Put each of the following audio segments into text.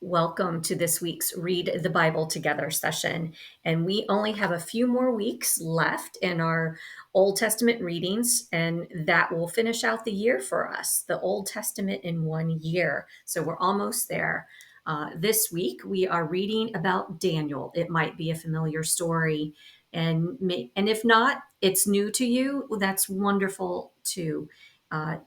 Welcome to this week's Read the Bible Together session. And we only have a few more weeks left in our Old Testament readings, and that will finish out the year for us, the Old Testament in 1 year. So we're almost there. This week, we are reading about Daniel. It might be a familiar story, and if not, it's new to you. Well, that's wonderful too.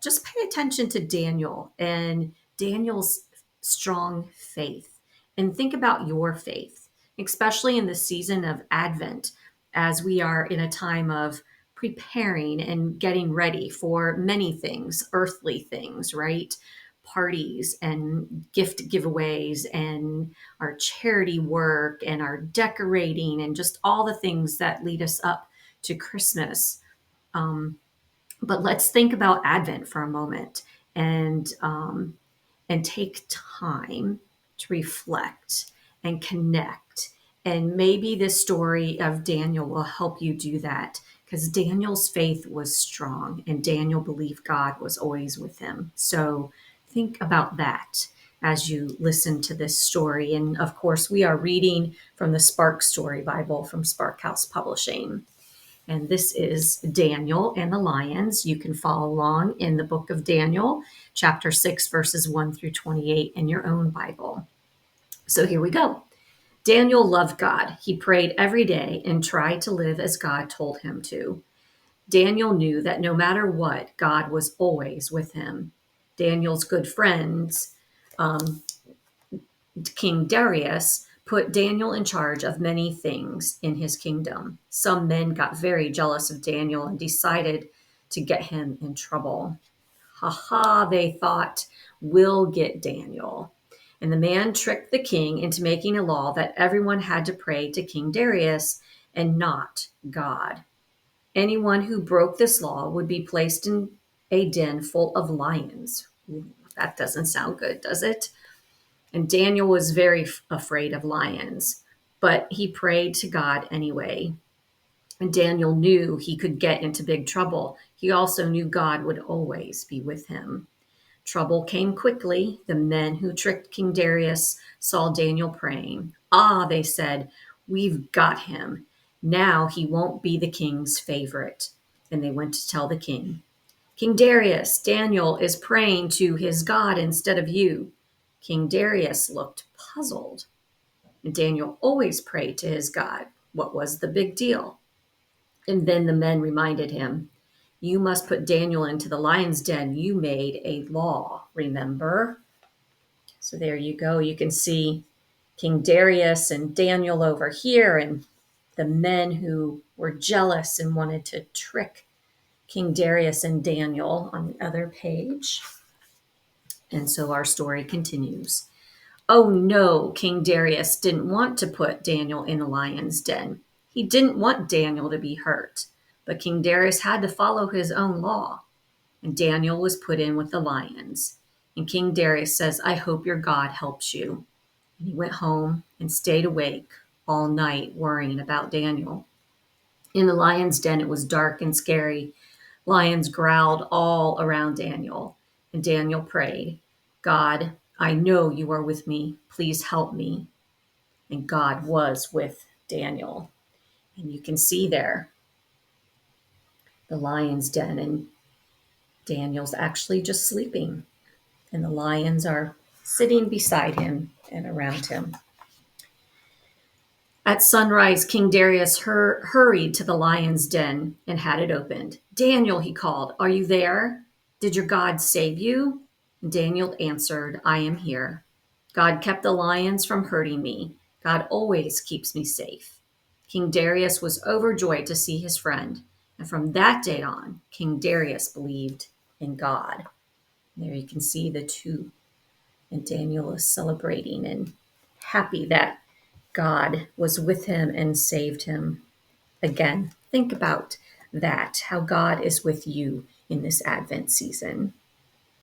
Just pay attention to Daniel and Daniel's strong faith. And think about your faith, especially in the season of Advent, as we are in a time of preparing and getting ready for many things, earthly things, right? Parties and gift giveaways and our charity work and our decorating and just all the things that lead us up to Christmas. But let's think about Advent for a moment and take time to reflect and connect. And maybe this story of Daniel will help you do that because Daniel's faith was strong and Daniel believed God was always with him. So think about that as you listen to this story. And of course, we are reading from the Spark Story Bible from Spark House Publishing. And this is Daniel and the lions. You can follow along in the book of Daniel, chapter 6, verses 1 through 28 in your own Bible. So here we go. Daniel loved God. He prayed every day and tried to live as God told him to. Daniel knew that no matter what, God was always with him. Daniel's good friends, King Darius, put Daniel in charge of many things in his kingdom. Some men got very jealous of Daniel and decided to get him in trouble. Ha ha, they thought, we'll get Daniel. And the man tricked the king into making a law that everyone had to pray to King Darius and not God. Anyone who broke this law would be placed in a den full of lions. Ooh, that doesn't sound good, does it? And Daniel was very afraid of lions, but he prayed to God anyway. And Daniel knew he could get into big trouble. He also knew God would always be with him. Trouble came quickly. The men who tricked King Darius saw Daniel praying. Ah, they said, we've got him. Now he won't be the king's favorite. And they went to tell the king. King Darius, Daniel is praying to his God instead of you. King Darius looked puzzled. And Daniel always prayed to his God. What was the big deal? And then the men reminded him, you must put Daniel into the lion's den. You made a law, remember? So there you go. You can see King Darius and Daniel over here and the men who were jealous and wanted to trick King Darius and Daniel on the other page. And so our story continues. Oh no, King Darius didn't want to put Daniel in the lion's den. He didn't want Daniel to be hurt, but King Darius had to follow his own law. And Daniel was put in with the lions. And King Darius says, I hope your God helps you. And he went home and stayed awake all night worrying about Daniel. In the lion's den, it was dark and scary. Lions growled all around Daniel. And Daniel prayed, God, I know you are with me. Please help me. And God was with Daniel. And you can see there the lion's den, and Daniel's actually just sleeping. And the lions are sitting beside him and around him. At sunrise, King Darius hurried to the lion's den and had it opened. Daniel, he called, are you there? Did your God save you? And Daniel answered, I am here. God kept the lions from hurting me. God always keeps me safe. King Darius was overjoyed to see his friend. And from that day on, King Darius believed in God. There you can see the two. And Daniel is celebrating and happy that God was with him and saved him. Again, think about that, how God is with you in this Advent season.